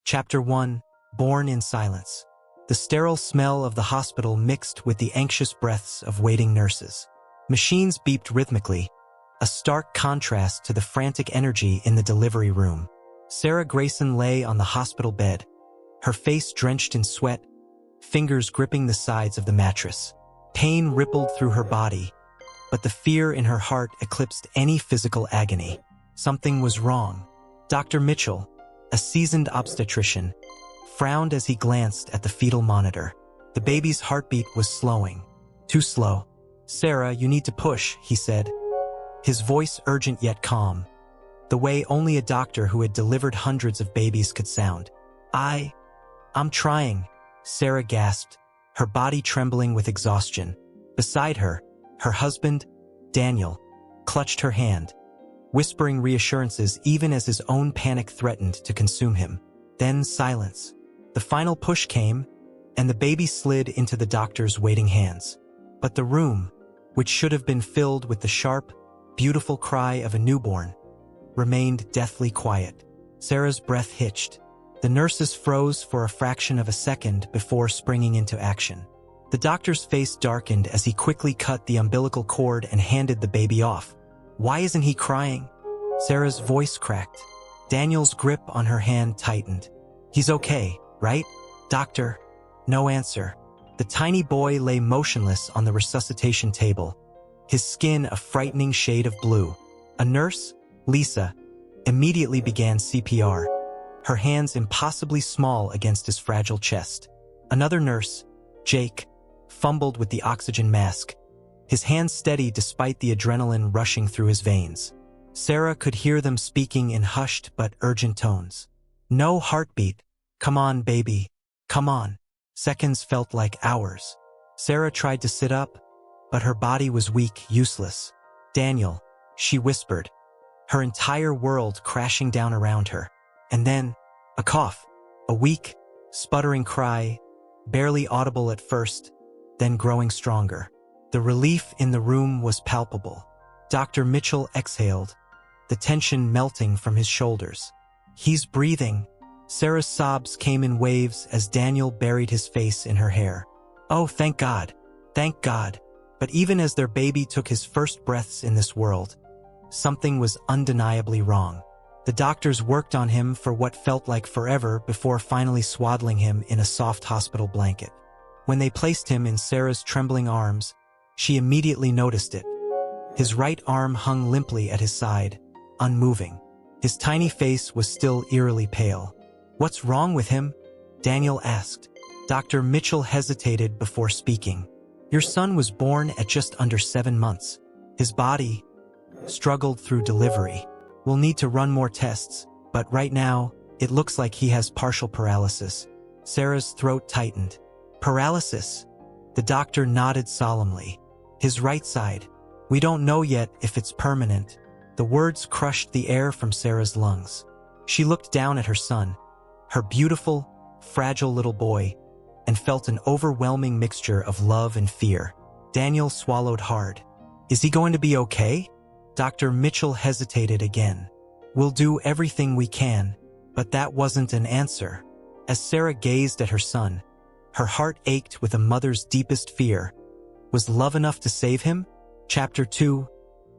Chapter 1. Born in Silence. The sterile smell of the hospital mixed with the anxious breaths of waiting nurses. Machines beeped rhythmically, a stark contrast to the frantic energy in the delivery room. Sarah Grayson lay on the hospital bed, her face drenched in sweat, fingers gripping the sides of the mattress. Pain rippled through her body, but the fear in her heart eclipsed any physical agony. Something was wrong. Dr. Mitchell, a seasoned obstetrician, frowned as he glanced at the fetal monitor. The baby's heartbeat was slowing. Too slow. "Sarah, you need to push," he said, his voice urgent yet calm, the way only a doctor who had delivered hundreds of babies could sound. I'm trying," Sarah gasped, her body trembling with exhaustion. Beside her, her husband, Daniel, clutched her hand, whispering reassurances even as his own panic threatened to consume him. Then silence. The final push came, and the baby slid into the doctor's waiting hands. But the room, which should have been filled with the sharp, beautiful cry of a newborn, remained deathly quiet. Sarah's breath hitched. The nurses froze for a fraction of a second before springing into action. The doctor's face darkened as he quickly cut the umbilical cord and handed the baby off. "Why isn't he crying?" Sarah's voice cracked. Daniel's grip on her hand tightened. "He's okay, right, doctor?" No answer. The tiny boy lay motionless on the resuscitation table, his skin a frightening shade of blue. A nurse, Lisa, immediately began CPR, her hands impossibly small against his fragile chest. Another nurse, Jake, fumbled with the oxygen mask, his hands steady despite the adrenaline rushing through his veins. Sarah could hear them speaking in hushed but urgent tones. "No heartbeat. Come on, baby. Come on." Seconds felt like hours. Sarah tried to sit up, but her body was weak, useless. "Daniel," she whispered, her entire world crashing down around her. And then, a cough, a weak, sputtering cry, barely audible at first, then growing stronger. The relief in the room was palpable. Dr. Mitchell exhaled, the tension melting from his shoulders. "He's breathing." Sarah's sobs came in waves as Daniel buried his face in her hair. "Oh, thank God. Thank God." But even as their baby took his first breaths in this world, something was undeniably wrong. The doctors worked on him for what felt like forever before finally swaddling him in a soft hospital blanket. When they placed him in Sarah's trembling arms, she immediately noticed it. His right arm hung limply at his side, unmoving. His tiny face was still eerily pale. "What's wrong with him?" Daniel asked. Dr. Mitchell hesitated before speaking. "Your son was born at just under 7 months. His body struggled through delivery. We'll need to run more tests, but right now, it looks like he has partial paralysis." Sarah's throat tightened. "Paralysis?" The doctor nodded solemnly. "His right side. We don't know yet if it's permanent." The words crushed the air from Sarah's lungs. She looked down at her son, her beautiful, fragile little boy, and felt an overwhelming mixture of love and fear. Daniel swallowed hard. "Is he going to be okay?" Dr. Mitchell hesitated again. "We'll do everything we can," but that wasn't an answer. As Sarah gazed at her son, her heart ached with a mother's deepest fear. Was love enough to save him? Chapter 2.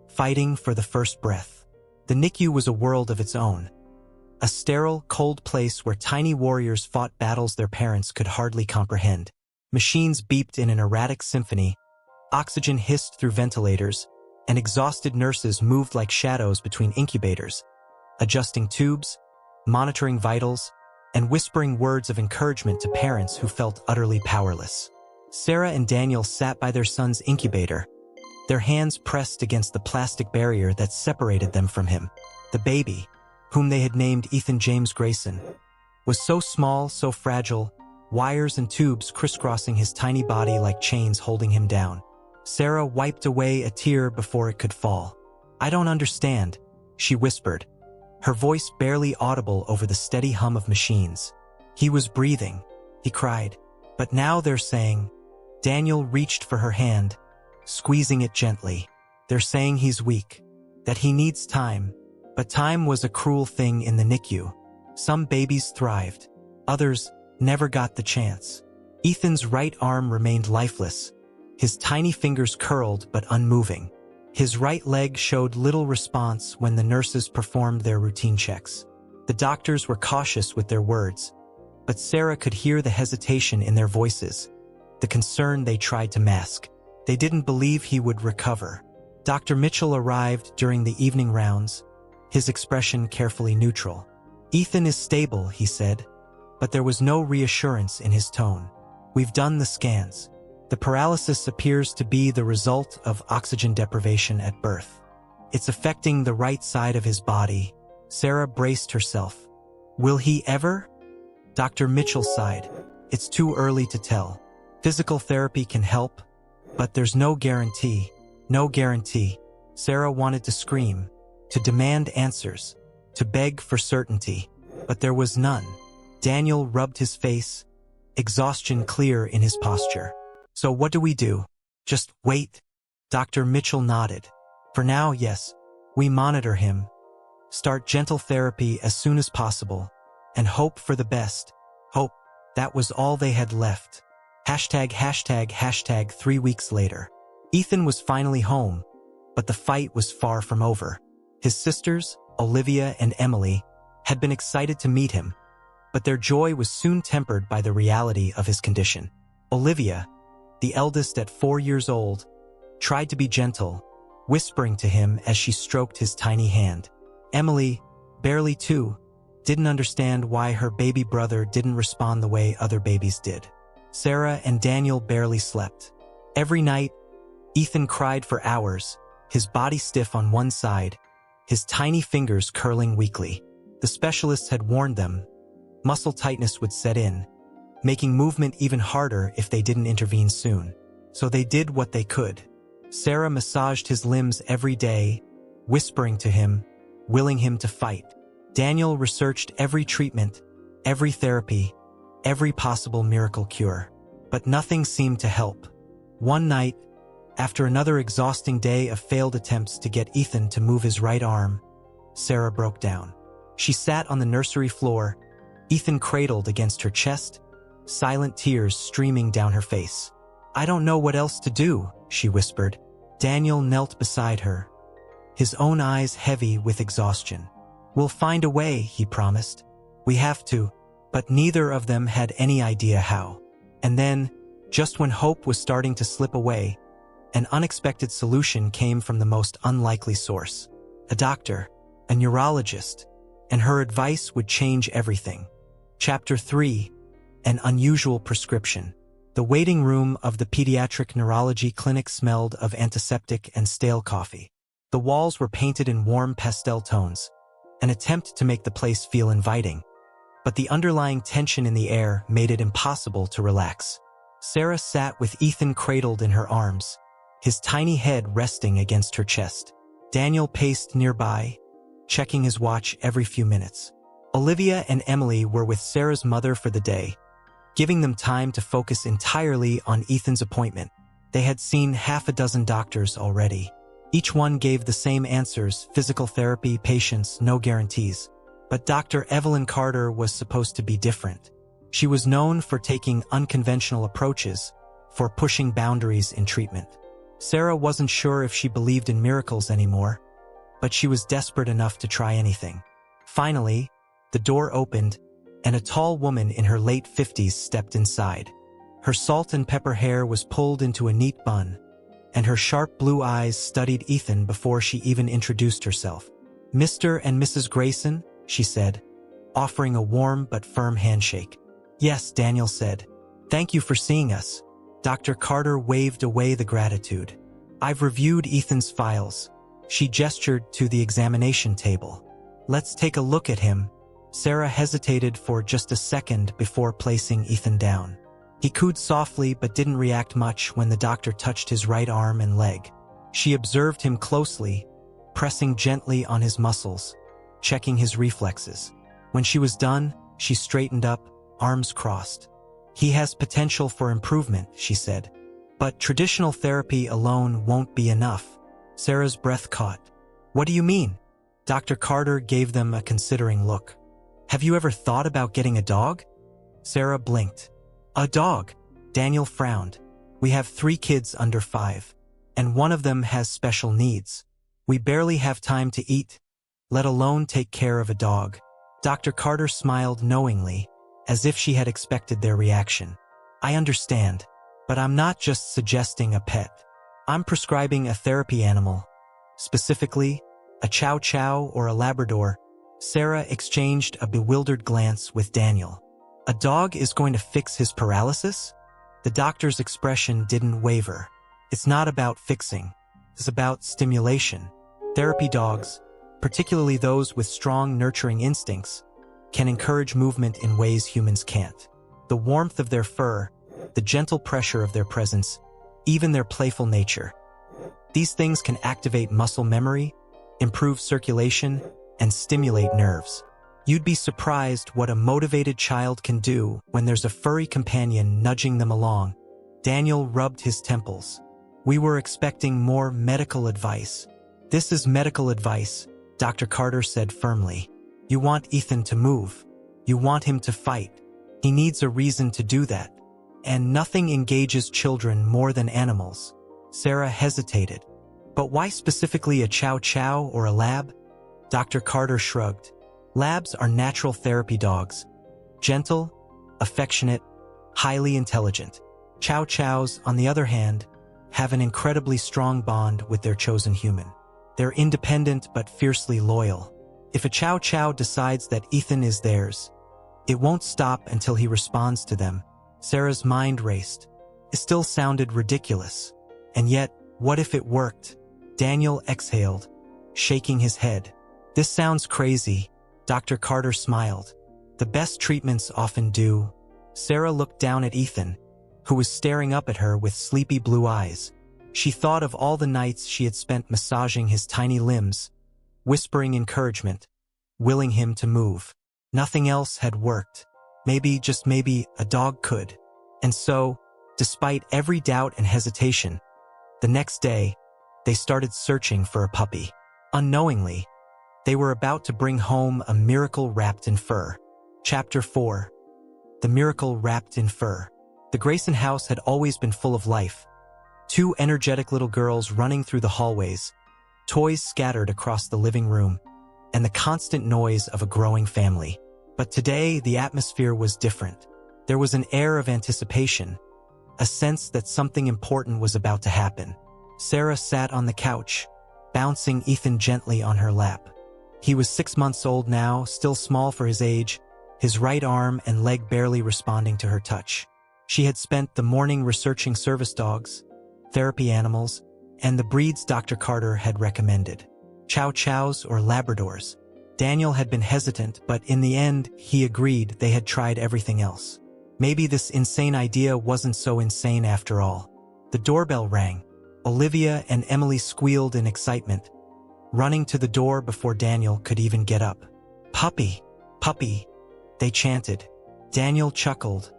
Fighting for the first breath. The NICU was a world of its own. A sterile, cold place where tiny warriors fought battles their parents could hardly comprehend. Machines beeped in an erratic symphony, oxygen hissed through ventilators, and exhausted nurses moved like shadows between incubators, adjusting tubes, monitoring vitals, and whispering words of encouragement to parents who felt utterly powerless. Sarah and Daniel sat by their son's incubator, their hands pressed against the plastic barrier that separated them from him. The baby, whom they had named Ethan James Grayson, was so small, so fragile, wires and tubes crisscrossing his tiny body like chains holding him down. Sarah wiped away a tear before it could fall. "I don't understand," she whispered, her voice barely audible over the steady hum of machines. "He was breathing," he cried. "But now they're saying—" Daniel reached for her hand, squeezing it gently. "They're saying he's weak, that he needs time." But time was a cruel thing in the NICU. Some babies thrived. Others never got the chance. Ethan's right arm remained lifeless, his tiny fingers curled but unmoving. His right leg showed little response when the nurses performed their routine checks. The doctors were cautious with their words, but Sarah could hear the hesitation in their voices, the concern they tried to mask. They didn't believe he would recover. Dr. Mitchell arrived during the evening rounds, his expression carefully neutral. "Ethan is stable," he said, but there was no reassurance in his tone. "We've done the scans. The paralysis appears to be the result of oxygen deprivation at birth. It's affecting the right side of his body." Sarah braced herself. "Will he ever?" Dr. Mitchell sighed. "It's too early to tell. Physical therapy can help, but there's no guarantee. No guarantee." Sarah wanted to scream, to demand answers, to beg for certainty, but there was none. Daniel rubbed his face, exhaustion clear in his posture. "So what do we do? Just wait?" Dr. Mitchell nodded. "For now, yes. We monitor him, start gentle therapy as soon as possible, and hope for the best." Hope. That was all they had left. ####. 3 weeks later. Ethan was finally home, but the fight was far from over. His sisters, Olivia and Emily, had been excited to meet him, but their joy was soon tempered by the reality of his condition. Olivia, the eldest at 4 years old, tried to be gentle, whispering to him as she stroked his tiny hand. Emily, barely 2, didn't understand why her baby brother didn't respond the way other babies did. Sarah and Daniel barely slept. Every night, Ethan cried for hours, his body stiff on one side, his tiny fingers curling weakly. The specialists had warned them, muscle tightness would set in, making movement even harder if they didn't intervene soon. So they did what they could. Sarah massaged his limbs every day, whispering to him, willing him to fight. Daniel researched every treatment, every therapy, every possible miracle cure. But nothing seemed to help. One night, after another exhausting day of failed attempts to get Ethan to move his right arm, Sarah broke down. She sat on the nursery floor, Ethan cradled against her chest, silent tears streaming down her face. "I don't know what else to do," she whispered. Daniel knelt beside her, his own eyes heavy with exhaustion. "We'll find a way," he promised. "We have to." But neither of them had any idea how. And then, just when hope was starting to slip away, an unexpected solution came from the most unlikely source. A doctor, a neurologist, and her advice would change everything. Chapter 3. An unusual prescription. The waiting room of the pediatric neurology clinic smelled of antiseptic and stale coffee. The walls were painted in warm pastel tones, an attempt to make the place feel inviting. But the underlying tension in the air made it impossible to relax. Sarah sat with Ethan cradled in her arms, his tiny head resting against her chest. Daniel paced nearby, checking his watch every few minutes. Olivia and Emily were with Sarah's mother for the day, giving them time to focus entirely on Ethan's appointment. They had seen half a dozen doctors already. Each one gave the same answers: physical therapy, patience, no guarantees. But Dr. Evelyn Carter was supposed to be different. She was known for taking unconventional approaches, for pushing boundaries in treatment. Sarah wasn't sure if she believed in miracles anymore, but she was desperate enough to try anything. Finally, the door opened, and a tall woman in her late 50s stepped inside. Her salt and pepper hair was pulled into a neat bun, and her sharp blue eyes studied Ethan before she even introduced herself. "Mr. and Mrs. Grayson," she said, offering a warm but firm handshake. "Yes," Daniel said. "Thank you for seeing us." Dr. Carter waved away the gratitude. "I've reviewed Ethan's files." She gestured to the examination table. "Let's take a look at him." Sarah hesitated for just a second before placing Ethan down. He cooed softly but didn't react much when the doctor touched his right arm and leg. She observed him closely, pressing gently on his muscles, checking his reflexes. When she was done, she straightened up, arms crossed. "He has potential for improvement," she said. "But traditional therapy alone won't be enough." Sarah's breath caught. "What do you mean?" Dr. Carter gave them a considering look. "Have you ever thought about getting a dog?" Sarah blinked. A dog. Daniel frowned. We have 3 kids under 5, and one of them has special needs. We barely have time to eat, let alone take care of a dog. Dr. Carter smiled knowingly, as if she had expected their reaction. I understand, but I'm not just suggesting a pet. I'm prescribing a therapy animal. Specifically, a chow chow or a Labrador. Sarah exchanged a bewildered glance with Daniel. A dog is going to fix his paralysis? The doctor's expression didn't waver. It's not about fixing. It's about stimulation. Therapy dogs, particularly those with strong nurturing instincts, can encourage movement in ways humans can't. The warmth of their fur, the gentle pressure of their presence, even their playful nature. These things can activate muscle memory, improve circulation, and stimulate nerves. You'd be surprised what a motivated child can do when there's a furry companion nudging them along. Daniel rubbed his temples. We were expecting more medical advice. This is medical advice, Dr. Carter said firmly. You want Ethan to move. You want him to fight. He needs a reason to do that. And nothing engages children more than animals. Sarah hesitated. But why specifically a chow chow or a lab? Dr. Carter shrugged. Labs are natural therapy dogs. Gentle, affectionate, highly intelligent. Chow chows, on the other hand, have an incredibly strong bond with their chosen human. They're independent but fiercely loyal. If a chow chow decides that Ethan is theirs, it won't stop until he responds to them. Sarah's mind raced. It still sounded ridiculous. And yet, what if it worked? Daniel exhaled, shaking his head. This sounds crazy. Dr. Carter smiled. The best treatments often do. Sarah looked down at Ethan, who was staring up at her with sleepy blue eyes. She thought of all the nights she had spent massaging his tiny limbs, whispering encouragement, willing him to move. Nothing else had worked. Maybe, just maybe, a dog could. And so, despite every doubt and hesitation, the next day, they started searching for a puppy. Unknowingly, they were about to bring home a miracle wrapped in fur. Chapter 4. The Miracle Wrapped in Fur. The Grayson house had always been full of life. 2 energetic little girls running through the hallways, toys scattered across the living room, and the constant noise of a growing family. But today, the atmosphere was different. There was an air of anticipation, a sense that something important was about to happen. Sarah sat on the couch, bouncing Ethan gently on her lap. He was 6 months old now, still small for his age, his right arm and leg barely responding to her touch. She had spent the morning researching service dogs, therapy animals, and the breeds Dr. Carter had recommended. Chow chows or Labradors. Daniel had been hesitant, but in the end, he agreed they had tried everything else. Maybe this insane idea wasn't so insane after all. The doorbell rang. Olivia and Emily squealed in excitement, running to the door before Daniel could even get up. Puppy, puppy, they chanted. Daniel chuckled,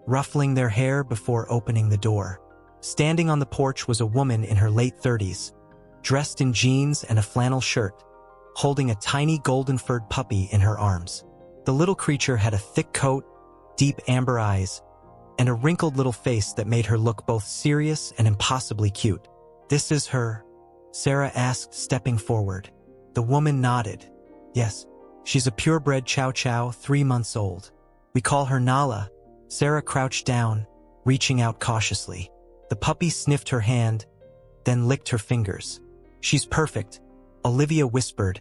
ruffling their hair before opening the door. Standing on the porch was a woman in her late 30s, dressed in jeans and a flannel shirt, holding a tiny golden-furred puppy in her arms. The little creature had a thick coat, deep amber eyes, and a wrinkled little face that made her look both serious and impossibly cute. This is her? Sarah asked, stepping forward. The woman nodded. Yes, she's a purebred chow chow, 3 months old. We call her Nala. Sarah crouched down, reaching out cautiously. The puppy sniffed her hand, then licked her fingers. She's perfect, Olivia whispered,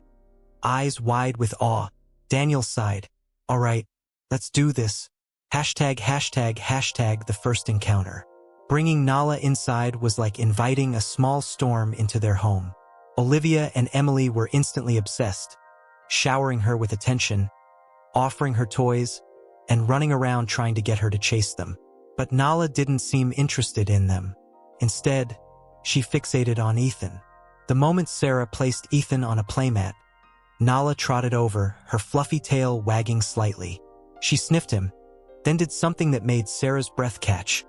eyes wide with awe. Daniel sighed. All right, let's do this. ##### the first encounter. Bringing Nala inside was like inviting a small storm into their home. Olivia and Emily were instantly obsessed, showering her with attention, offering her toys, and running around trying to get her to chase them. But Nala didn't seem interested in them. Instead, she fixated on Ethan. The moment Sarah placed Ethan on a playmat, Nala trotted over, her fluffy tail wagging slightly. She sniffed him, then did something that made Sarah's breath catch.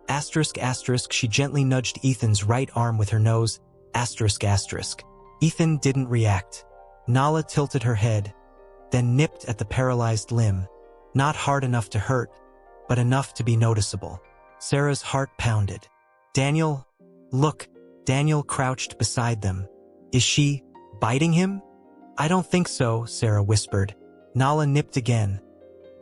***, she gently nudged Ethan's right arm with her nose. ***. Ethan didn't react. Nala tilted her head, then nipped at the paralyzed limb. Not hard enough to hurt, but enough to be noticeable. Sarah's heart pounded. Daniel, look. Daniel crouched beside them. Is she biting him? I don't think so, Sarah whispered. Nala nipped again,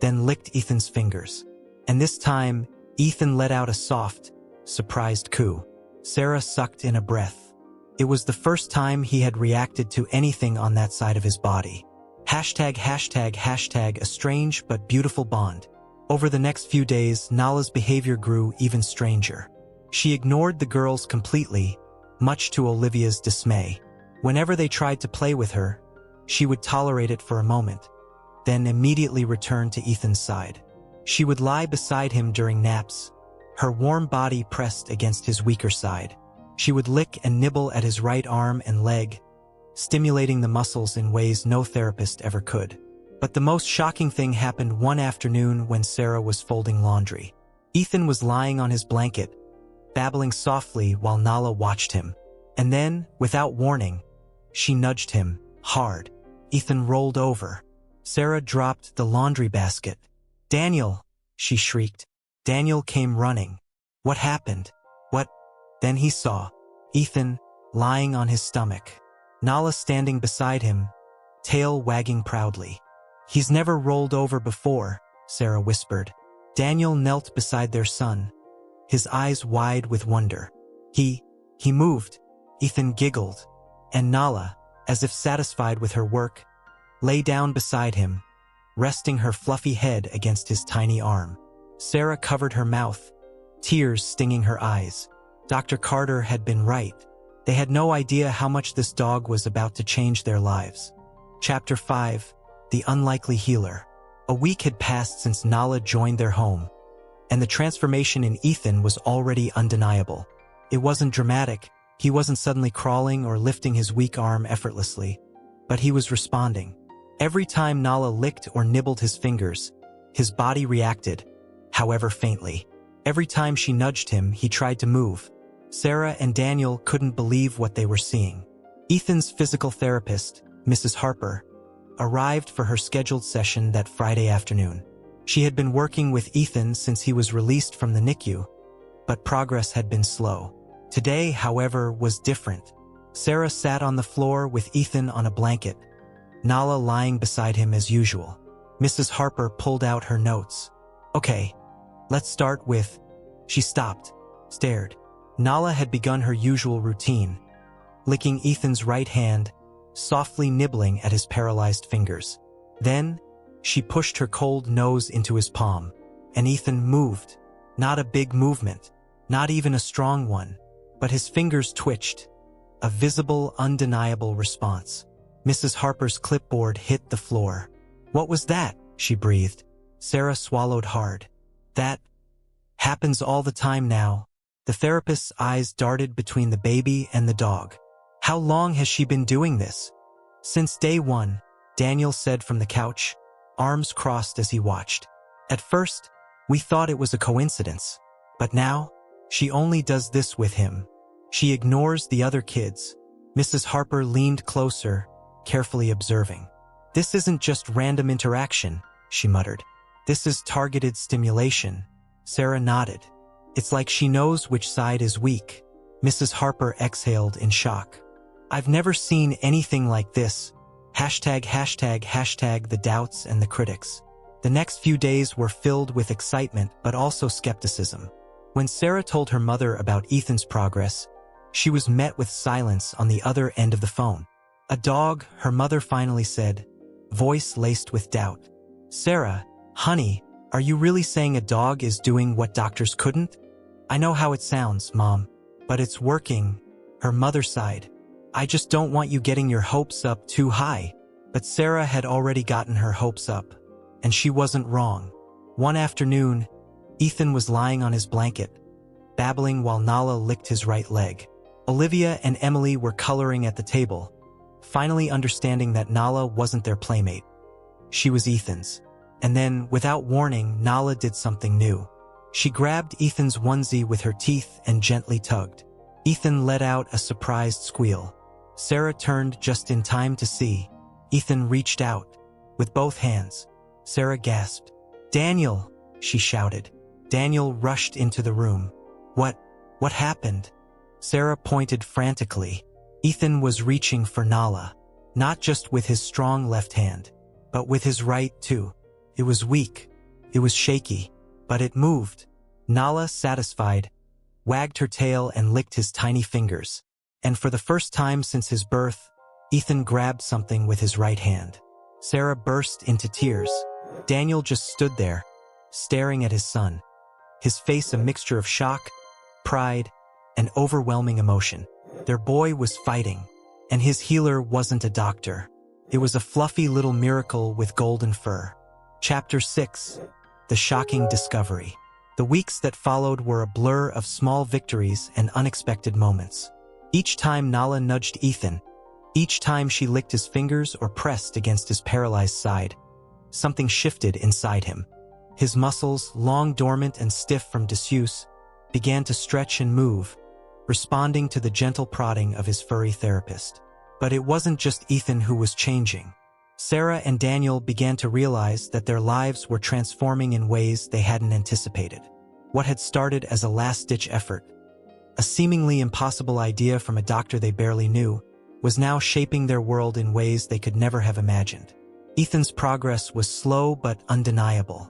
then licked Ethan's fingers. And this time, Ethan let out a soft, surprised coo. Sarah sucked in a breath. It was the first time he had reacted to anything on that side of his body. Hashtag a strange but beautiful bond. Over the next few days, Nala's behavior grew even stranger. She ignored the girls completely, much to Olivia's dismay. Whenever they tried to play with her, she would tolerate it for a moment, then immediately return to Ethan's side. She would lie beside him during naps, her warm body pressed against his weaker side. She would lick and nibble at his right arm and leg, stimulating the muscles in ways no therapist ever could. But the most shocking thing happened one afternoon when Sarah was folding laundry. Ethan was lying on his blanket, babbling softly while Nala watched him. And then, without warning, she nudged him hard. Ethan rolled over. Sarah dropped the laundry basket. Daniel, she shrieked. Daniel came running. What happened? What? Then he saw Ethan lying on his stomach, Nala standing beside him, tail wagging proudly. He's never rolled over before, Sarah whispered. Daniel knelt beside their son, his eyes wide with wonder. He moved. Ethan giggled, and Nala, as if satisfied with her work, lay down beside him, resting her fluffy head against his tiny arm. Sarah covered her mouth, tears stinging her eyes. Dr. Carter had been right. They had no idea how much this dog was about to change their lives. Chapter 5. The Unlikely Healer. A week had passed since Nala joined their home, and the transformation in Ethan was already undeniable. It wasn't dramatic. He wasn't suddenly crawling or lifting his weak arm effortlessly, but he was responding. Every time Nala licked or nibbled his fingers, his body reacted, however faintly. Every time she nudged him, he tried to move. Sarah and Daniel couldn't believe what they were seeing. Ethan's physical therapist, Mrs. Harper, arrived for her scheduled session that Friday afternoon. She had been working with Ethan since he was released from the NICU, but progress had been slow. Today, however, was different. Sarah sat on the floor with Ethan on a blanket, Nala lying beside him as usual. Mrs. Harper pulled out her notes. Okay, let's start with... She stopped, stared. Nala had begun her usual routine, licking Ethan's right hand, softly nibbling at his paralyzed fingers. Then, she pushed her cold nose into his palm, and Ethan moved. Not a big movement, not even a strong one, but his fingers twitched, a visible, undeniable response. Mrs. Harper's clipboard hit the floor. What was that? She breathed. Sarah swallowed hard. That happens all the time now. The therapist's eyes darted between the baby and the dog. How long has she been doing this? Since day one, Daniel said from the couch, arms crossed as he watched. At first, we thought it was a coincidence, but now, she only does this with him. She ignores the other kids. Mrs. Harper leaned closer, carefully observing. This isn't just random interaction, she muttered. This is targeted stimulation. Sarah nodded. It's like she knows which side is weak. Mrs. Harper exhaled in shock. I've never seen anything like this. Hashtag the doubts and the critics. The next few days were filled with excitement but also skepticism. When Sarah told her mother about Ethan's progress, she was met with silence on the other end of the phone. A dog, her mother finally said, voice laced with doubt. Sarah, honey, are you really saying a dog is doing what doctors couldn't? I know how it sounds, Mom, but it's working. Her mother sighed. I just don't want you getting your hopes up too high. But Sarah had already gotten her hopes up, and she wasn't wrong. One afternoon, Ethan was lying on his blanket, babbling while Nala licked his right leg. Olivia and Emily were coloring at the table, finally understanding that Nala wasn't their playmate. She was Ethan's. And then, without warning, Nala did something new. She grabbed Ethan's onesie with her teeth and gently tugged. Ethan let out a surprised squeal. Sarah turned just in time to see. Ethan reached out, with both hands. Sarah gasped. Daniel, she shouted. Daniel rushed into the room. What happened? Sarah pointed frantically. Ethan was reaching for Nala, not just with his strong left hand, but with his right too. It was weak, it was shaky, but it moved. Nala, satisfied, wagged her tail and licked his tiny fingers. And for the first time since his birth, Ethan grabbed something with his right hand. Sarah burst into tears. Daniel just stood there, staring at his son, his face a mixture of shock, pride, and overwhelming emotion. Their boy was fighting, and his healer wasn't a doctor. It was a fluffy little miracle with golden fur. Chapter 6. The Shocking Discovery. The weeks that followed were a blur of small victories and unexpected moments. Each time Nala nudged Ethan, each time she licked his fingers or pressed against his paralyzed side, something shifted inside him. His muscles, long dormant and stiff from disuse, began to stretch and move, responding to the gentle prodding of his furry therapist. But it wasn't just Ethan who was changing. Sarah and Daniel began to realize that their lives were transforming in ways they hadn't anticipated. What had started as a last-ditch effort, a seemingly impossible idea from a doctor they barely knew, was now shaping their world in ways they could never have imagined. Ethan's progress was slow but undeniable.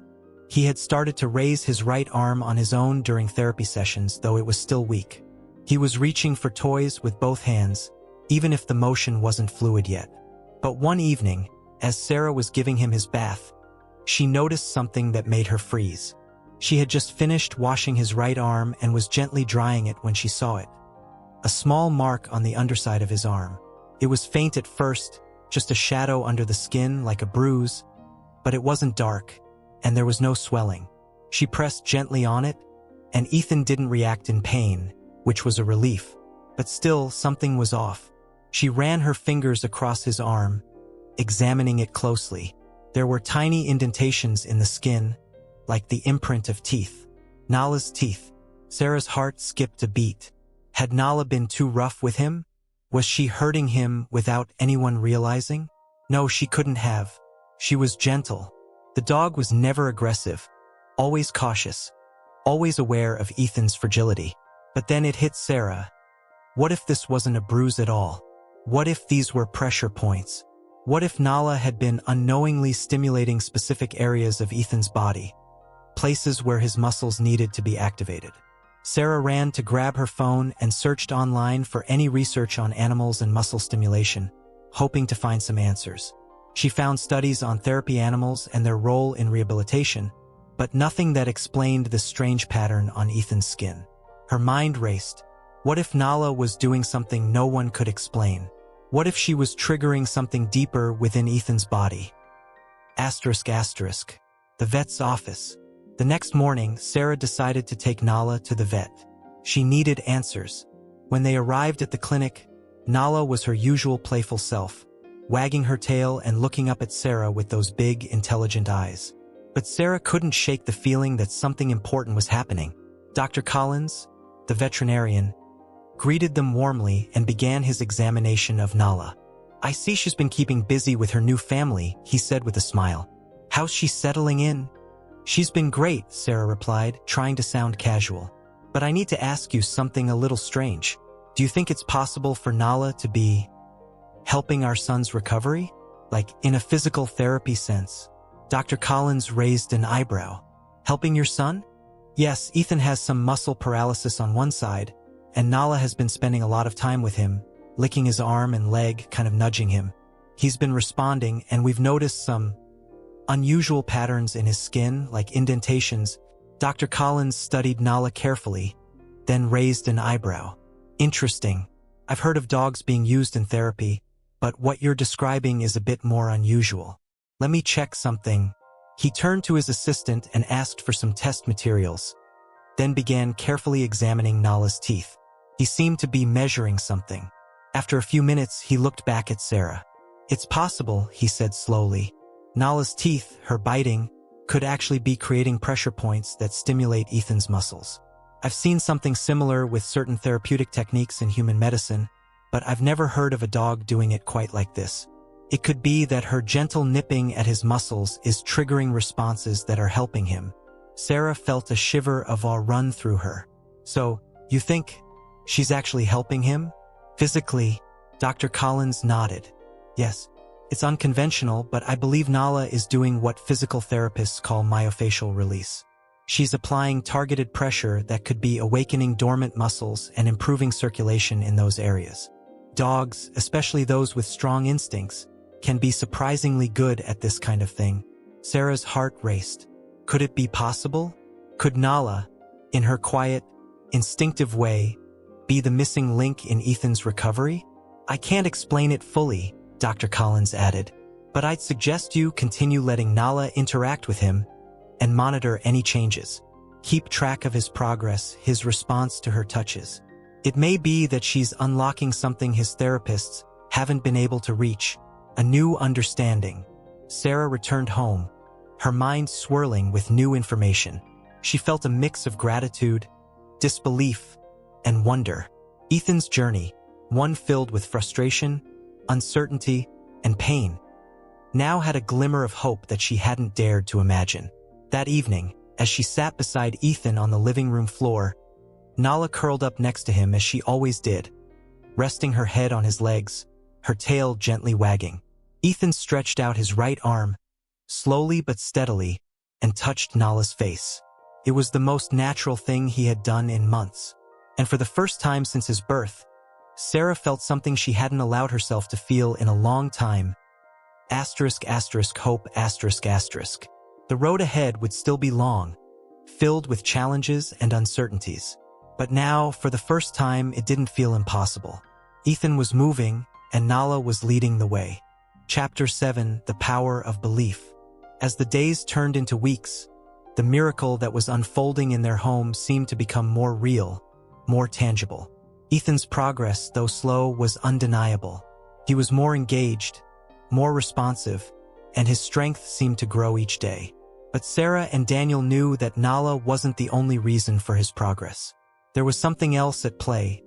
He had started to raise his right arm on his own during therapy sessions, though it was still weak. He was reaching for toys with both hands, even if the motion wasn't fluid yet. But one evening, as Sarah was giving him his bath, she noticed something that made her freeze. She had just finished washing his right arm and was gently drying it when she saw it. A small mark on the underside of his arm. It was faint at first, just a shadow under the skin like a bruise, but it wasn't dark, and there was no swelling. She pressed gently on it, and Ethan didn't react in pain, which was a relief. But still, something was off. She ran her fingers across his arm, examining it closely. There were tiny indentations in the skin, like the imprint of teeth. Nala's teeth. Sarah's heart skipped a beat. Had Nala been too rough with him? Was she hurting him without anyone realizing? No, she couldn't have. She was gentle. The dog was never aggressive, always cautious, always aware of Ethan's fragility. But then it hit Sarah. What if this wasn't a bruise at all? What if these were pressure points? What if Nala had been unknowingly stimulating specific areas of Ethan's body, places where his muscles needed to be activated? Sarah ran to grab her phone and searched online for any research on animals and muscle stimulation, hoping to find some answers. She found studies on therapy animals and their role in rehabilitation, but nothing that explained the strange pattern on Ethan's skin. Her mind raced. What if Nala was doing something no one could explain? What if she was triggering something deeper within Ethan's body? Asterisk. The vet's office. The next morning, Sarah decided to take Nala to the vet. She needed answers. When they arrived at the clinic, Nala was her usual playful self, wagging her tail and looking up at Sarah with those big, intelligent eyes. But Sarah couldn't shake the feeling that something important was happening. Dr. Collins, the veterinarian, greeted them warmly and began his examination of Nala. "I see she's been keeping busy with her new family," he said with a smile. "How's she settling in?" "She's been great," Sarah replied, trying to sound casual. "But I need to ask you something a little strange. Do you think it's possible for Nala to be helping our son's recovery? Like, in a physical therapy sense?" Dr. Collins raised an eyebrow. "Helping your son?" "Yes, Ethan has some muscle paralysis on one side, and Nala has been spending a lot of time with him, licking his arm and leg, kind of nudging him. He's been responding, and we've noticed some unusual patterns in his skin, like indentations." Dr. Collins studied Nala carefully, then raised an eyebrow. "Interesting. I've heard of dogs being used in therapy, but what you're describing is a bit more unusual. Let me check something." He turned to his assistant and asked for some test materials, then began carefully examining Nala's teeth. He seemed to be measuring something. After a few minutes, he looked back at Sarah. "It's possible," he said slowly. "Nala's teeth, her biting, could actually be creating pressure points that stimulate Ethan's muscles. I've seen something similar with certain therapeutic techniques in human medicine, but I've never heard of a dog doing it quite like this. It could be that her gentle nipping at his muscles is triggering responses that are helping him." Sarah felt a shiver of awe run through her. So, you think she's actually helping him? Physically? Dr. Collins nodded. Yes, it's unconventional, but I believe Nala is doing what physical therapists call myofascial release. She's applying targeted pressure that could be awakening dormant muscles and improving circulation in those areas. Dogs, especially those with strong instincts, can be surprisingly good at this kind of thing. Sarah's heart raced. Could it be possible? Could Nala, in her quiet, instinctive way, be the missing link in Ethan's recovery? I can't explain it fully, Dr. Collins added, but I'd suggest you continue letting Nala interact with him and monitor any changes. Keep track of his progress, his response to her touches. It may be that she's unlocking something his therapists haven't been able to reach, a new understanding. Sarah returned home, her mind swirling with new information. She felt a mix of gratitude, disbelief, and wonder. Ethan's journey, one filled with frustration, uncertainty, and pain, now had a glimmer of hope that she hadn't dared to imagine. That evening, as she sat beside Ethan on the living room floor, Nala curled up next to him as she always did, resting her head on his legs, her tail gently wagging. Ethan stretched out his right arm, slowly but steadily, and touched Nala's face. It was the most natural thing he had done in months, and for the first time since his birth, Sarah felt something she hadn't allowed herself to feel in a long time. Hope. The road ahead would still be long, filled with challenges and uncertainties. But now, for the first time, it didn't feel impossible. Ethan was moving, and Nala was leading the way. Chapter 7: The Power of Belief. As the days turned into weeks, the miracle that was unfolding in their home seemed to become more real, more tangible. Ethan's progress, though slow, was undeniable. He was more engaged, more responsive, and his strength seemed to grow each day. But Sarah and Daniel knew that Nala wasn't the only reason for his progress. There was something else at play,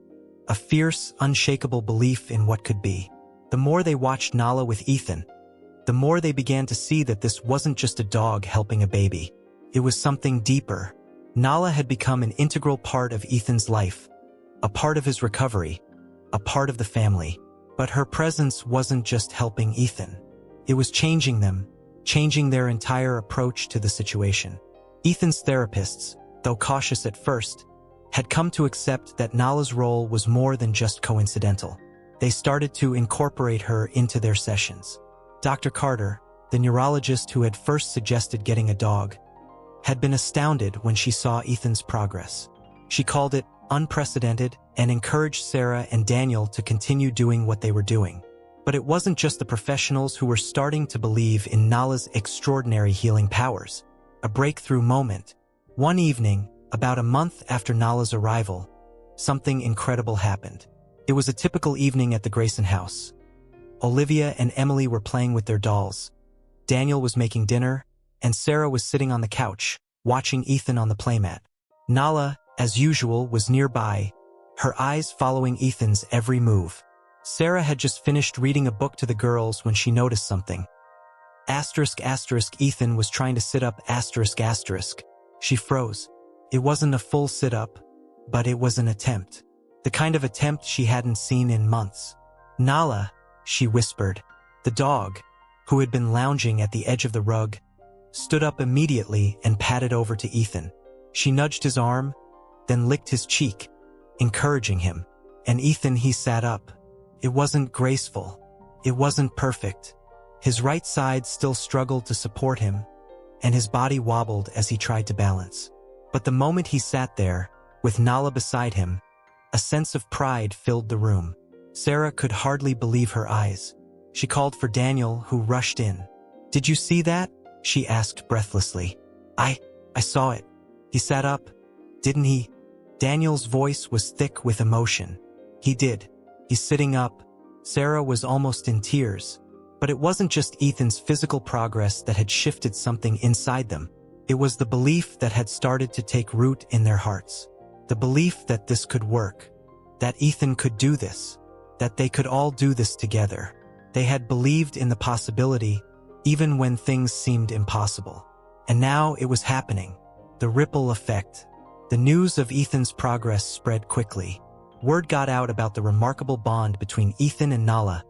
a fierce, unshakable belief in what could be. The more they watched Nala with Ethan, the more they began to see that this wasn't just a dog helping a baby. It was something deeper. Nala had become an integral part of Ethan's life, a part of his recovery, a part of the family. But her presence wasn't just helping Ethan. It was changing them, changing their entire approach to the situation. Ethan's therapists, though cautious at first, had come to accept that Nala's role was more than just coincidental. They started to incorporate her into their sessions. Dr. Carter, the neurologist who had first suggested getting a dog, had been astounded when she saw Ethan's progress. She called it unprecedented and encouraged Sarah and Daniel to continue doing what they were doing. But it wasn't just the professionals who were starting to believe in Nala's extraordinary healing powers. A breakthrough moment. One evening, about a month after Nala's arrival, something incredible happened. It was a typical evening at the Grayson house. Olivia and Emily were playing with their dolls. Daniel was making dinner, and Sarah was sitting on the couch, watching Ethan on the playmat. Nala, as usual, was nearby, her eyes following Ethan's every move. Sarah had just finished reading a book to the girls when she noticed something. Ethan was trying to sit up. She froze. It wasn't a full sit-up, but it was an attempt. The kind of attempt she hadn't seen in months. Nala, she whispered. The dog, who had been lounging at the edge of the rug, stood up immediately and padded over to Ethan. She nudged his arm, then licked his cheek, encouraging him. And Ethan, he sat up. It wasn't graceful. It wasn't perfect. His right side still struggled to support him, and his body wobbled as he tried to balance. But the moment he sat there, with Nala beside him, a sense of pride filled the room. Sarah could hardly believe her eyes. She called for Daniel, who rushed in. "Did you see that?" she asked breathlessly. I saw it. He sat up, didn't he?" Daniel's voice was thick with emotion. "He did. He's sitting up." Sarah was almost in tears. But it wasn't just Ethan's physical progress that had shifted something inside them. It was the belief that had started to take root in their hearts. The belief that this could work, that Ethan could do this, that they could all do this together. They had believed in the possibility, even when things seemed impossible. And now it was happening. The ripple effect. The news of Ethan's progress spread quickly. Word got out about the remarkable bond between Ethan and Nala,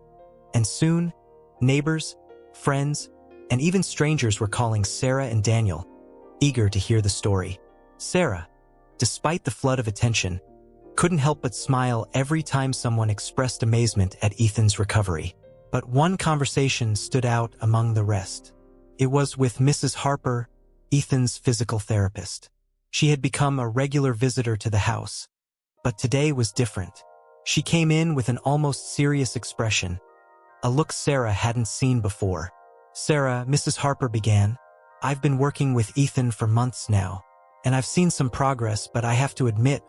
and soon, neighbors, friends, and even strangers were calling Sarah and Daniel, eager to hear the story. Sarah, despite the flood of attention, couldn't help but smile every time someone expressed amazement at Ethan's recovery. But one conversation stood out among the rest. It was with Mrs. Harper, Ethan's physical therapist. She had become a regular visitor to the house, but today was different. She came in with an almost serious expression, a look Sarah hadn't seen before. "Sarah," Mrs. Harper began, "I've been working with Ethan for months now, and I've seen some progress, but I have to admit,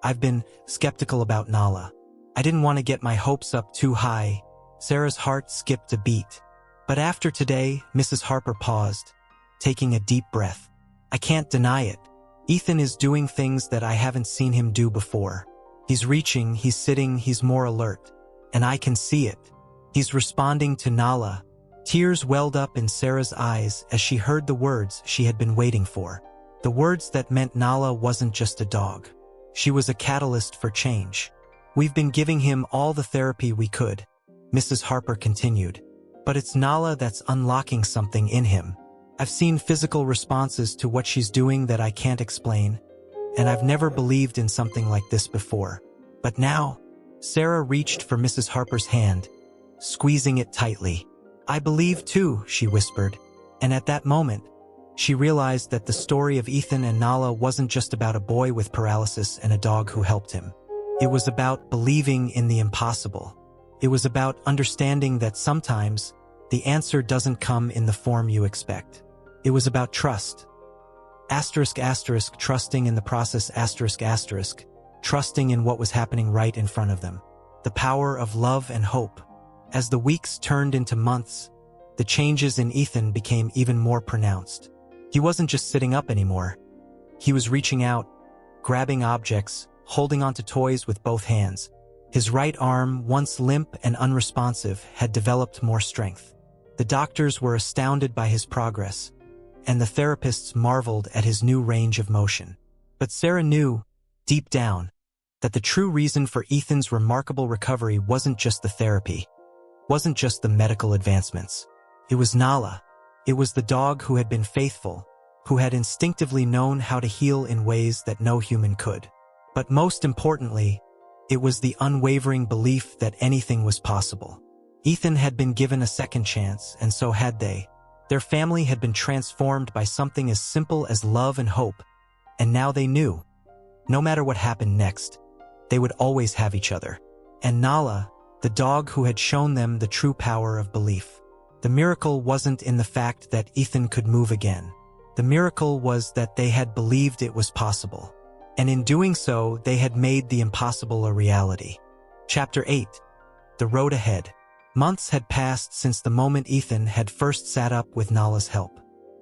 I've been skeptical about Nala. I didn't want to get my hopes up too high." Sarah's heart skipped a beat. "But after today," Mrs. Harper paused, taking a deep breath. "I can't deny it. Ethan is doing things that I haven't seen him do before. He's reaching, he's sitting, he's more alert. And I can see it. He's responding to Nala." Tears welled up in Sarah's eyes as she heard the words she had been waiting for. The words that meant Nala wasn't just a dog. She was a catalyst for change. "We've been giving him all the therapy we could," Mrs. Harper continued. "But it's Nala that's unlocking something in him. I've seen physical responses to what she's doing that I can't explain, and I've never believed in something like this before. But now," Sarah reached for Mrs. Harper's hand, squeezing it tightly. "I believe too," she whispered, and at that moment, she realized that the story of Ethan and Nala wasn't just about a boy with paralysis and a dog who helped him. It was about believing in the impossible. It was about understanding that sometimes the answer doesn't come in the form you expect. It was about trust. Trusting in the process, trusting in what was happening right in front of them. The power of love and hope. As the weeks turned into months, the changes in Ethan became even more pronounced. He wasn't just sitting up anymore. He was reaching out, grabbing objects, holding onto toys with both hands. His right arm, once limp and unresponsive, had developed more strength. The doctors were astounded by his progress, and the therapists marveled at his new range of motion. But Sarah knew, deep down, that the true reason for Ethan's remarkable recovery wasn't just the therapy, wasn't just the medical advancements. It was Nala. It was the dog who had been faithful, who had instinctively known how to heal in ways that no human could. But most importantly, it was the unwavering belief that anything was possible. Ethan had been given a second chance, and so had they. Their family had been transformed by something as simple as love and hope, and now they knew, no matter what happened next, they would always have each other. And Nala, the dog who had shown them the true power of belief. The miracle wasn't in the fact that Ethan could move again. The miracle was that they had believed it was possible. And in doing so, they had made the impossible a reality. Chapter 8. The Road Ahead. Months had passed since the moment Ethan had first sat up with Nala's help.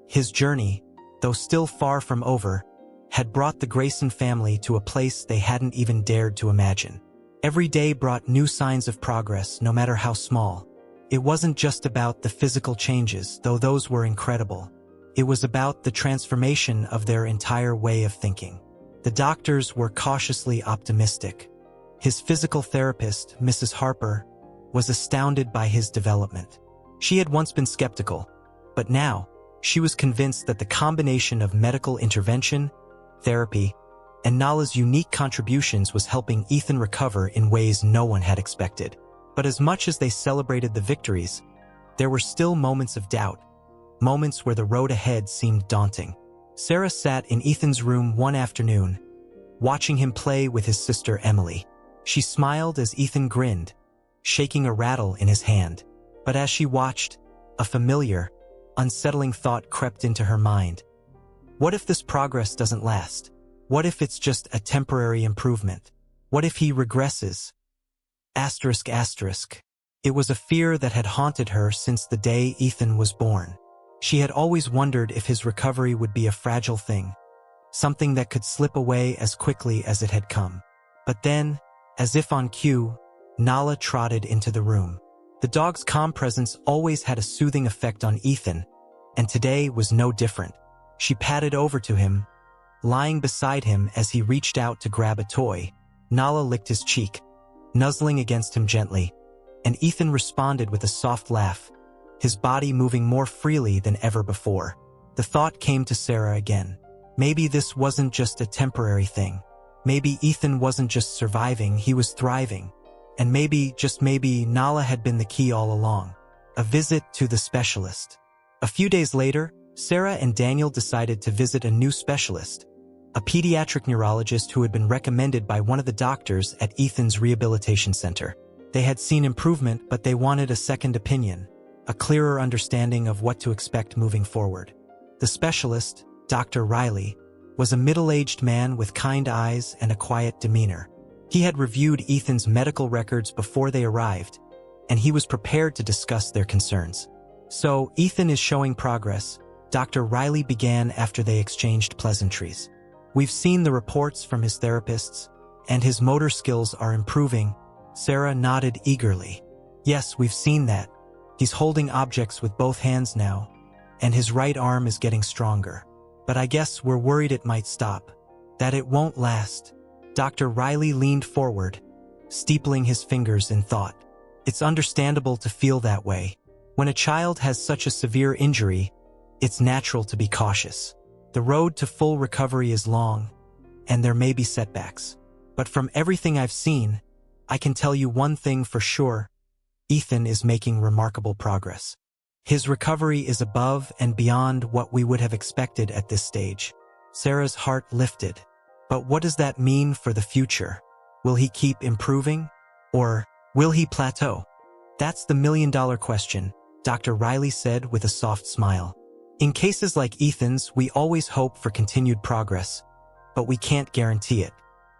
His journey, though still far from over, had brought the Grayson family to a place they hadn't even dared to imagine. Every day brought new signs of progress, no matter how small. It wasn't just about the physical changes, though those were incredible. It was about the transformation of their entire way of thinking. The doctors were cautiously optimistic. His physical therapist, Mrs. Harper, was astounded by his development. She had once been skeptical, but now she was convinced that the combination of medical intervention, therapy, and Nala's unique contributions was helping Ethan recover in ways no one had expected. But as much as they celebrated the victories, there were still moments of doubt, moments where the road ahead seemed daunting. Sarah sat in Ethan's room one afternoon, watching him play with his sister Emily. She smiled as Ethan grinned, shaking a rattle in his hand. But as she watched, a familiar, unsettling thought crept into her mind. What if this progress doesn't last? What if it's just a temporary improvement? What if he regresses? It was a fear that had haunted her since the day Ethan was born. She had always wondered if his recovery would be a fragile thing, something that could slip away as quickly as it had come. But then, as if on cue, Nala trotted into the room. The dog's calm presence always had a soothing effect on Ethan, and today was no different. She padded over to him, lying beside him as he reached out to grab a toy. Nala licked his cheek, nuzzling against him gently, and Ethan responded with a soft laugh, his body moving more freely than ever before. The thought came to Sarah again. Maybe this wasn't just a temporary thing. Maybe Ethan wasn't just surviving, he was thriving. And maybe, just maybe, Nala had been the key all along. A visit to the specialist. A few days later, Sarah and Daniel decided to visit a new specialist, a pediatric neurologist who had been recommended by one of the doctors at Ethan's rehabilitation center. They had seen improvement, but they wanted a second opinion, a clearer understanding of what to expect moving forward. The specialist, Dr. Riley, was a middle-aged man with kind eyes and a quiet demeanor. He had reviewed Ethan's medical records before they arrived, and he was prepared to discuss their concerns. "So, Ethan is showing progress," Dr. Riley began after they exchanged pleasantries. "We've seen the reports from his therapists, and his motor skills are improving." Sarah nodded eagerly. "Yes, we've seen that. He's holding objects with both hands now, and his right arm is getting stronger. But I guess we're worried it might stop, that it won't last." Dr. Riley leaned forward, steepling his fingers in thought. "It's understandable to feel that way. When a child has such a severe injury, it's natural to be cautious. The road to full recovery is long, and there may be setbacks. But from everything I've seen, I can tell you one thing for sure. Ethan is making remarkable progress. His recovery is above and beyond what we would have expected at this stage." Sarah's heart lifted. But what does that mean for the future? Will he keep improving? Or will he plateau? "That's the million-dollar question," Dr. Riley said with a soft smile. "In cases like Ethan's, we always hope for continued progress, but we can't guarantee it.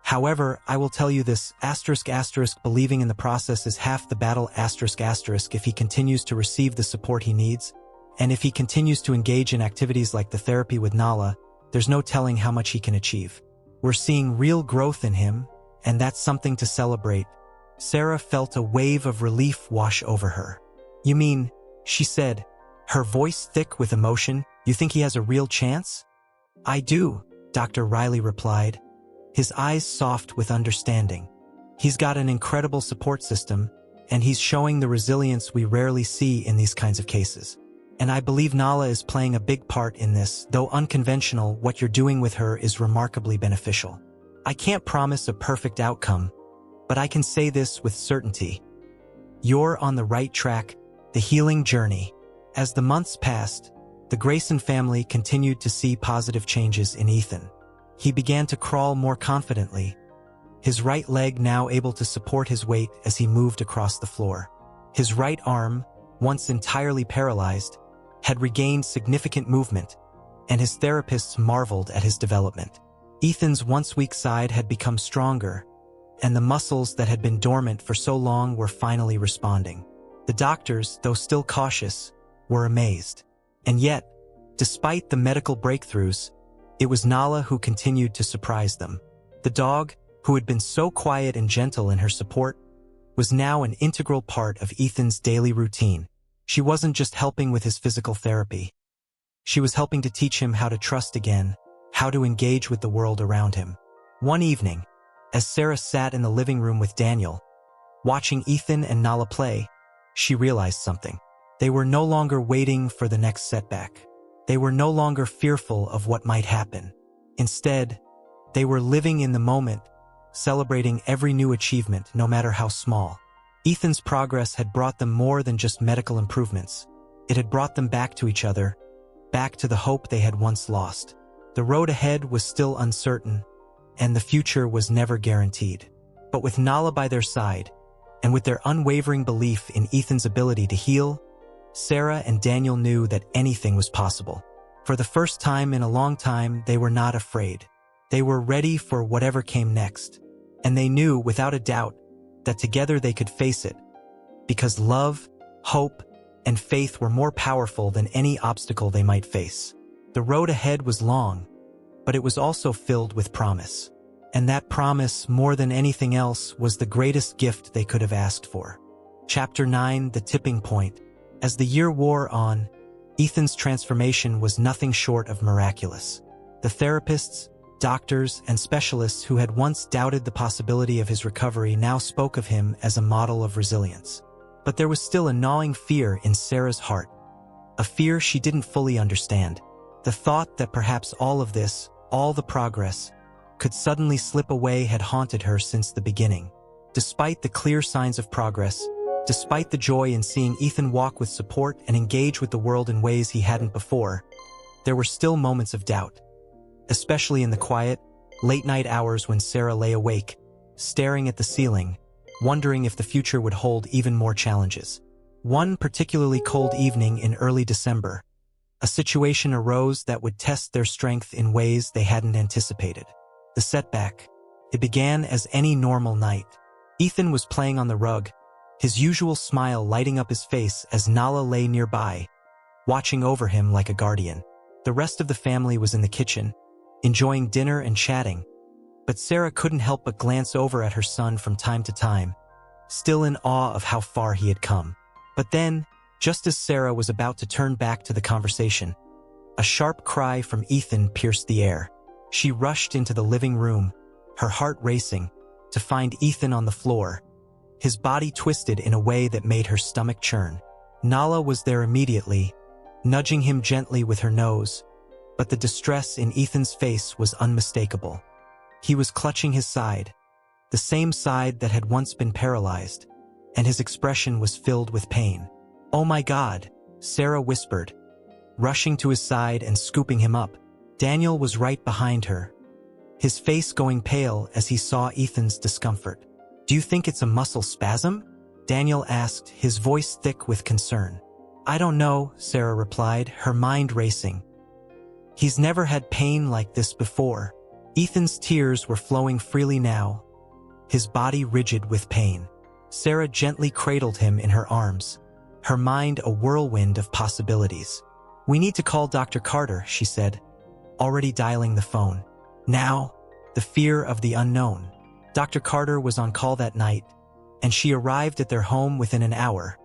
However, I will tell you this, ***, believing in the process is half the battle, ***, if he continues to receive the support he needs, and if he continues to engage in activities like the therapy with Nala, there's no telling how much he can achieve. We're seeing real growth in him, and that's something to celebrate." Sarah felt a wave of relief wash over her. "You mean," she said, her voice thick with emotion, "you think he has a real chance?" "I do," Dr. Riley replied, his eyes soft with understanding. "He's got an incredible support system, and he's showing the resilience we rarely see in these kinds of cases. And I believe Nala is playing a big part in this. Though unconventional, what you're doing with her is remarkably beneficial. I can't promise a perfect outcome, but I can say this with certainty. You're on the right track, the healing journey." As the months passed, the Grayson family continued to see positive changes in Ethan. He began to crawl more confidently, his right leg now able to support his weight as he moved across the floor. His right arm, once entirely paralyzed, had regained significant movement, and his therapists marveled at his development. Ethan's once weak side had become stronger, and the muscles that had been dormant for so long were finally responding. The doctors, though still cautious, were amazed. And yet, despite the medical breakthroughs, it was Nala who continued to surprise them. The dog, who had been so quiet and gentle in her support, was now an integral part of Ethan's daily routine. She wasn't just helping with his physical therapy. She was helping to teach him how to trust again, how to engage with the world around him. One evening, as Sarah sat in the living room with Daniel, watching Ethan and Nala play, she realized something. They were no longer waiting for the next setback. They were no longer fearful of what might happen. Instead, they were living in the moment, celebrating every new achievement, no matter how small. Ethan's progress had brought them more than just medical improvements. It had brought them back to each other, back to the hope they had once lost. The road ahead was still uncertain, and the future was never guaranteed. But with Nala by their side, and with their unwavering belief in Ethan's ability to heal, Sarah and Daniel knew that anything was possible. For the first time in a long time, they were not afraid. They were ready for whatever came next, and they knew without a doubt that together they could face it, because love, hope, and faith were more powerful than any obstacle they might face. The road ahead was long, but it was also filled with promise. And that promise, more than anything else, was the greatest gift they could have asked for. Chapter 9, The Tipping Point. As the year wore on, Ethan's transformation was nothing short of miraculous. The therapists, Doctors and specialists who had once doubted the possibility of his recovery now spoke of him as a model of resilience. But there was still a gnawing fear in Sarah's heart, a fear she didn't fully understand. The thought that perhaps all of this, all the progress, could suddenly slip away had haunted her since the beginning. Despite the clear signs of progress, despite the joy in seeing Ethan walk with support and engage with the world in ways he hadn't before, there were still moments of doubt, especially in the quiet, late-night hours when Sarah lay awake, staring at the ceiling, wondering if the future would hold even more challenges. One particularly cold evening in early December, a situation arose that would test their strength in ways they hadn't anticipated. The setback. It began as any normal night. Ethan was playing on the rug, his usual smile lighting up his face as Nala lay nearby, watching over him like a guardian. The rest of the family was in the kitchen, enjoying dinner and chatting, but Sarah couldn't help but glance over at her son from time to time, still in awe of how far he had come. But then, just as Sarah was about to turn back to the conversation, a sharp cry from Ethan pierced the air. She rushed into the living room, her heart racing, to find Ethan on the floor, his body twisted in a way that made her stomach churn. Nala was there immediately, nudging him gently with her nose, but the distress in Ethan's face was unmistakable. He was clutching his side, the same side that had once been paralyzed, and his expression was filled with pain. "Oh my God," Sarah whispered, rushing to his side and scooping him up. Daniel was right behind her, his face going pale as he saw Ethan's discomfort. "Do you think it's a muscle spasm?" Daniel asked, his voice thick with concern. "I don't know," Sarah replied, her mind racing. "He's never had pain like this before." Ethan's tears were flowing freely now, his body rigid with pain. Sarah gently cradled him in her arms, her mind a whirlwind of possibilities. "We need to call Dr. Carter," she said, already dialing the phone. Now, the fear of the unknown. Dr. Carter was on call that night, and she arrived at their home within an hour,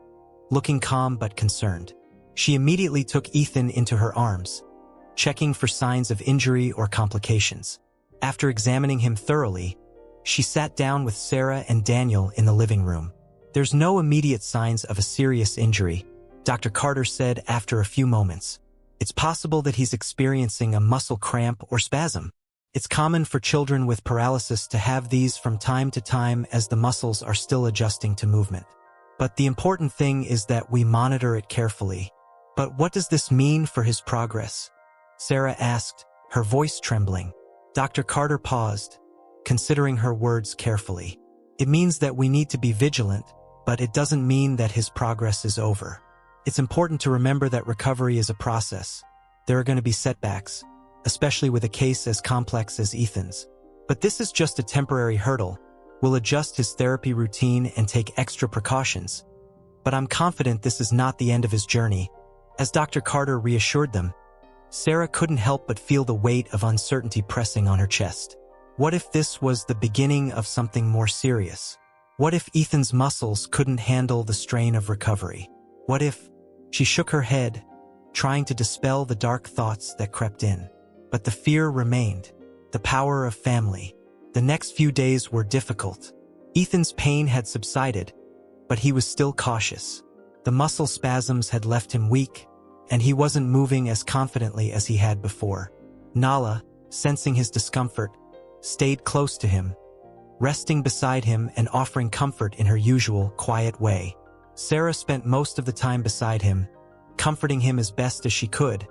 looking calm but concerned. She immediately took Ethan into her arms, checking for signs of injury or complications. After examining him thoroughly, she sat down with Sarah and Daniel in the living room. "There's no immediate signs of a serious injury," Dr. Carter said after a few moments. "It's possible that he's experiencing a muscle cramp or spasm. It's common for children with paralysis to have these from time to time as the muscles are still adjusting to movement. But the important thing is that we monitor it carefully." "But what does this mean for his progress?" Sarah asked, her voice trembling. Dr. Carter paused, considering her words carefully. "It means that we need to be vigilant, but it doesn't mean that his progress is over. It's important to remember that recovery is a process. There are going to be setbacks, especially with a case as complex as Ethan's. But this is just a temporary hurdle. We'll adjust his therapy routine and take extra precautions. But I'm confident this is not the end of his journey." As Dr. Carter reassured them, Sarah couldn't help but feel the weight of uncertainty pressing on her chest. What if this was the beginning of something more serious? What if Ethan's muscles couldn't handle the strain of recovery? What if... She shook her head, trying to dispel the dark thoughts that crept in. But the fear remained, the power of family. The next few days were difficult. Ethan's pain had subsided, but he was still cautious. The muscle spasms had left him weak, and he wasn't moving as confidently as he had before. Nala, sensing his discomfort, stayed close to him, resting beside him and offering comfort in her usual, quiet way. Sarah spent most of the time beside him, comforting him as best as she could,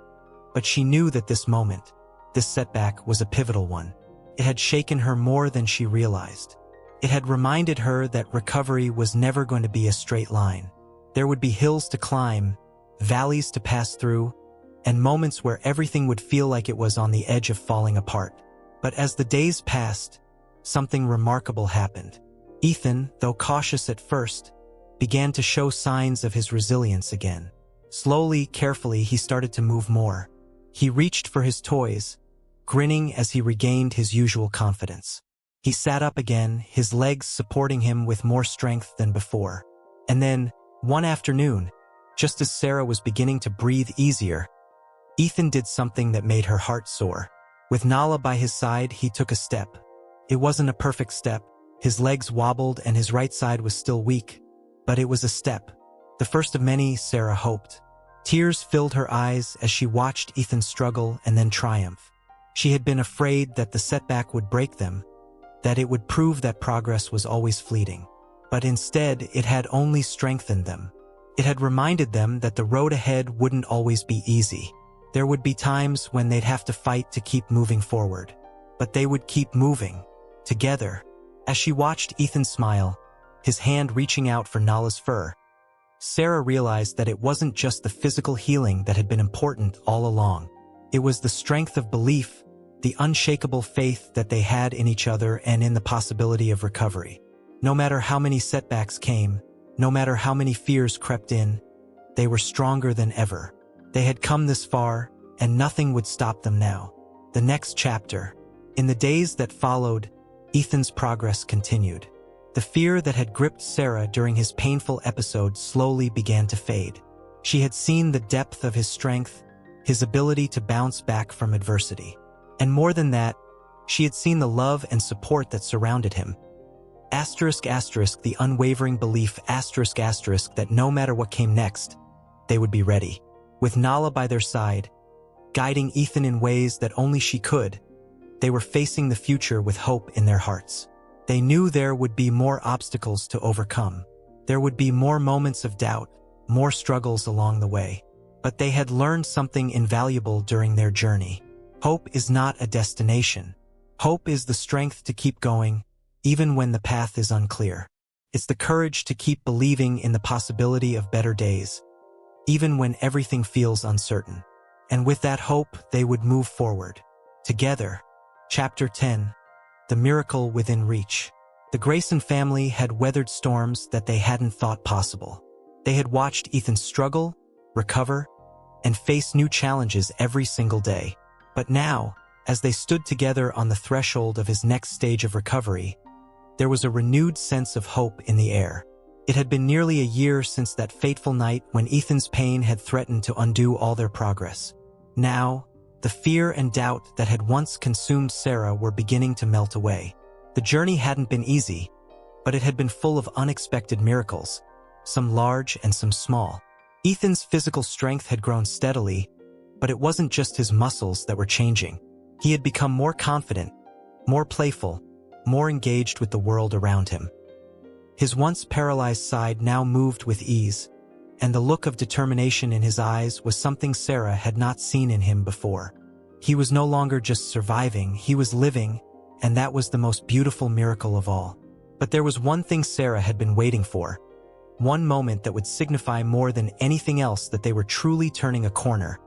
but she knew that this moment, this setback, was a pivotal one. It had shaken her more than she realized. It had reminded her that recovery was never going to be a straight line. There would be hills to climb, valleys to pass through, and moments where everything would feel like it was on the edge of falling apart. But as the days passed, something remarkable happened. Ethan, though cautious at first, began to show signs of his resilience again. Slowly, carefully, he started to move more. He reached for his toys, grinning as he regained his usual confidence. He sat up again, his legs supporting him with more strength than before. And then, one afternoon, just as Sarah was beginning to breathe easier, Ethan did something that made her heart soar. With Nala by his side, he took a step. It wasn't a perfect step. His legs wobbled and his right side was still weak. But it was a step. The first of many, Sarah hoped. Tears filled her eyes as she watched Ethan struggle and then triumph. She had been afraid that the setback would break them, that it would prove that progress was always fleeting. But instead, it had only strengthened them. It had reminded them that the road ahead wouldn't always be easy. There would be times when they'd have to fight to keep moving forward. But they would keep moving, together. As she watched Ethan smile, his hand reaching out for Nala's fur, Sarah realized that it wasn't just the physical healing that had been important all along. It was the strength of belief, the unshakable faith that they had in each other and in the possibility of recovery. No matter how many setbacks came, no matter how many fears crept in, they were stronger than ever. They had come this far, and nothing would stop them now. The next chapter. In the days that followed, Ethan's progress continued. The fear that had gripped Sarah during his painful episode slowly began to fade. She had seen the depth of his strength, his ability to bounce back from adversity. And more than that, she had seen the love and support that surrounded him. The unwavering belief, that no matter what came next, they would be ready. With Nala by their side, guiding Ethan in ways that only she could, they were facing the future with hope in their hearts. They knew there would be more obstacles to overcome. There would be more moments of doubt, more struggles along the way. But they had learned something invaluable during their journey. Hope is not a destination. Hope is the strength to keep going, even when the path is unclear. It's the courage to keep believing in the possibility of better days, even when everything feels uncertain. And with that hope, they would move forward. Together. Chapter 10. The Miracle Within Reach. The Grayson family had weathered storms that they hadn't thought possible. They had watched Ethan struggle, recover, and face new challenges every single day. But now, as they stood together on the threshold of his next stage of recovery, there was a renewed sense of hope in the air. It had been nearly a year since that fateful night when Ethan's pain had threatened to undo all their progress. Now, the fear and doubt that had once consumed Sarah were beginning to melt away. The journey hadn't been easy, but it had been full of unexpected miracles, some large and some small. Ethan's physical strength had grown steadily, but it wasn't just his muscles that were changing. He had become more confident, more playful, more engaged with the world around him. His once paralyzed side now moved with ease, and the look of determination in his eyes was something Sarah had not seen in him before. He was no longer just surviving, he was living, and that was the most beautiful miracle of all. But there was one thing Sarah had been waiting for, one moment that would signify more than anything else that they were truly turning a corner.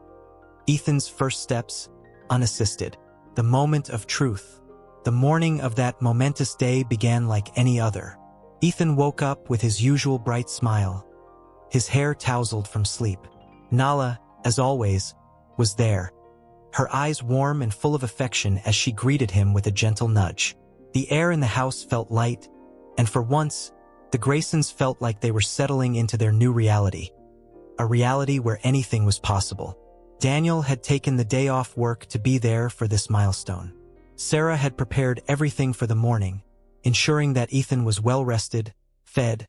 Ethan's first steps, unassisted. The moment of truth. The morning of that momentous day began like any other. Ethan woke up with his usual bright smile, his hair tousled from sleep. Nala, as always, was there, her eyes warm and full of affection as she greeted him with a gentle nudge. The air in the house felt light, and for once, the Graysons felt like they were settling into their new reality. A reality where anything was possible. Daniel had taken the day off work to be there for this milestone. Sarah had prepared everything for the morning, ensuring that Ethan was well-rested, fed,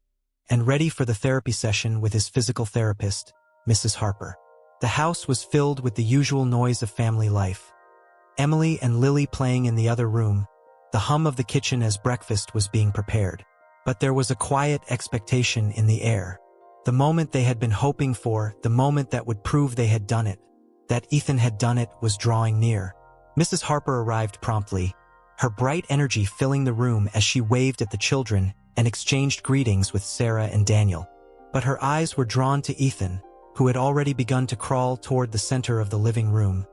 and ready for the therapy session with his physical therapist, Mrs. Harper. The house was filled with the usual noise of family life. Emily and Lily playing in the other room, the hum of the kitchen as breakfast was being prepared. But there was a quiet expectation in the air. The moment they had been hoping for, the moment that would prove they had done it, that Ethan had done it, was drawing near. Mrs. Harper arrived promptly, her bright energy filling the room as she waved at the children and exchanged greetings with Sarah and Daniel. But her eyes were drawn to Ethan, who had already begun to crawl toward the center of the living room,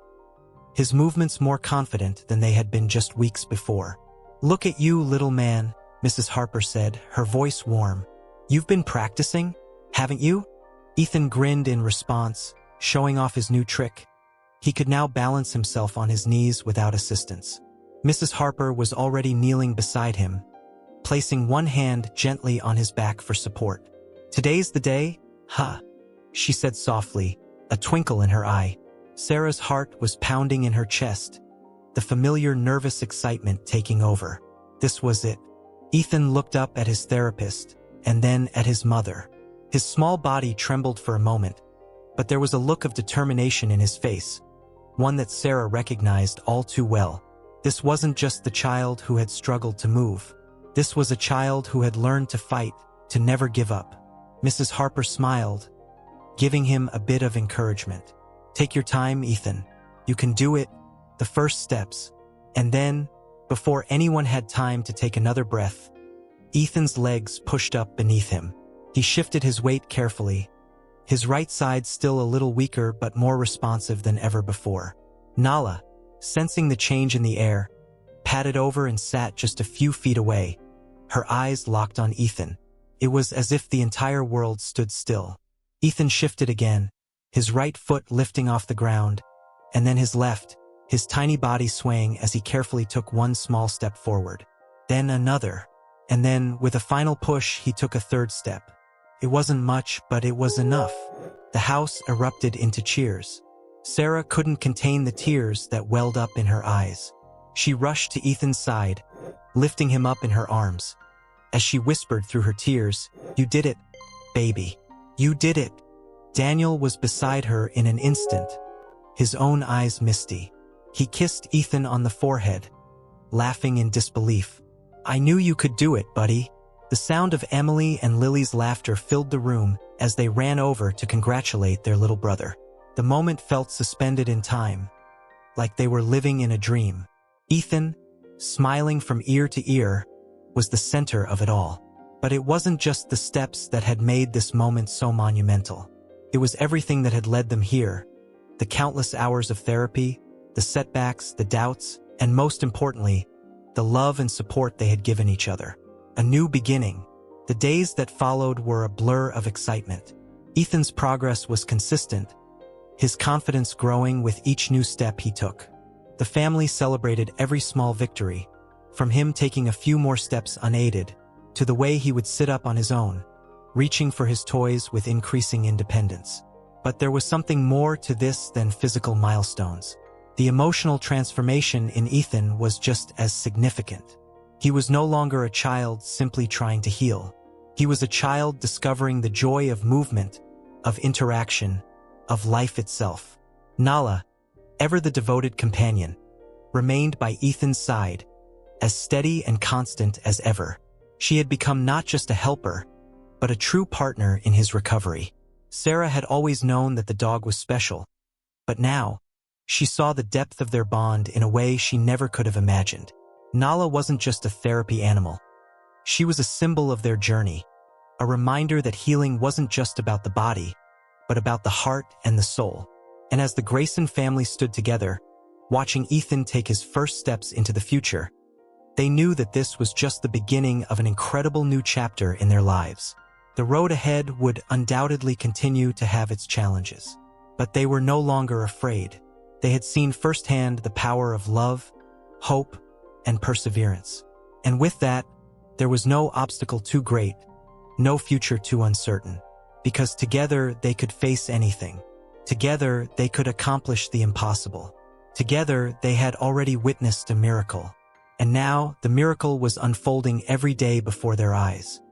his movements more confident than they had been just weeks before. "Look at you, little man," Mrs. Harper said, her voice warm. "You've been practicing, haven't you?" Ethan grinned in response, showing off his new trick. He could now balance himself on his knees without assistance. Mrs. Harper was already kneeling beside him, placing one hand gently on his back for support. "Today's the day, huh?" she said softly, a twinkle in her eye. Sarah's heart was pounding in her chest. the familiar nervous excitement taking over. This was it. Ethan looked up at his therapist, and then at his mother. His small body trembled for a moment, but there was a look of determination in his face, one that Sarah recognized all too well. This wasn't just the child who had struggled to move. This was a child who had learned to fight, to never give up. Mrs. Harper smiled, giving him a bit of encouragement. "Take your time, Ethan. You can do it." The first steps. And then, before anyone had time to take another breath, Ethan's legs pushed up beneath him. He shifted his weight carefully, his right side still a little weaker but more responsive than ever before. Nala, sensing the change in the air, padded over and sat just a few feet away, her eyes locked on Ethan. It was as if the entire world stood still. Ethan shifted again, his right foot lifting off the ground, and then his left, his tiny body swaying as he carefully took one small step forward. Then another. And then, with a final push, he took a third step. It wasn't much, but it was enough. The house erupted into cheers. Sarah couldn't contain the tears that welled up in her eyes. She rushed to Ethan's side, lifting him up in her arms. As she whispered through her tears, "You did it, baby. You did it." Daniel was beside her in an instant, his own eyes misty. He kissed Ethan on the forehead, laughing in disbelief. "I knew you could do it, buddy." The sound of Emily and Lily's laughter filled the room as they ran over to congratulate their little brother. The moment felt suspended in time, like they were living in a dream. Ethan, smiling from ear to ear, was the center of it all. But it wasn't just the steps that had made this moment so monumental. It was everything that had led them here. The countless hours of therapy, the setbacks, the doubts, and most importantly, the love and support they had given each other. A new beginning. The days that followed were a blur of excitement. Ethan's progress was consistent, his confidence growing with each new step he took. The family celebrated every small victory, from him taking a few more steps unaided, to the way he would sit up on his own, reaching for his toys with increasing independence. But there was something more to this than physical milestones. The emotional transformation in Ethan was just as significant. He was no longer a child simply trying to heal. He was a child discovering the joy of movement, of interaction, of life itself. Nala, ever the devoted companion, remained by Ethan's side, as steady and constant as ever. She had become not just a helper, but a true partner in his recovery. Sarah had always known that the dog was special, but now, she saw the depth of their bond in a way she never could have imagined. Nala wasn't just a therapy animal. She was a symbol of their journey, a reminder that healing wasn't just about the body, but about the heart and the soul. And as the Grayson family stood together, watching Ethan take his first steps into the future, they knew that this was just the beginning of an incredible new chapter in their lives. The road ahead would undoubtedly continue to have its challenges, but they were no longer afraid. They had seen firsthand the power of love, hope, and perseverance. And with that, there was no obstacle too great, no future too uncertain, because together they could face anything. Together they could accomplish the impossible. Together they had already witnessed a miracle. And now the miracle was unfolding every day before their eyes.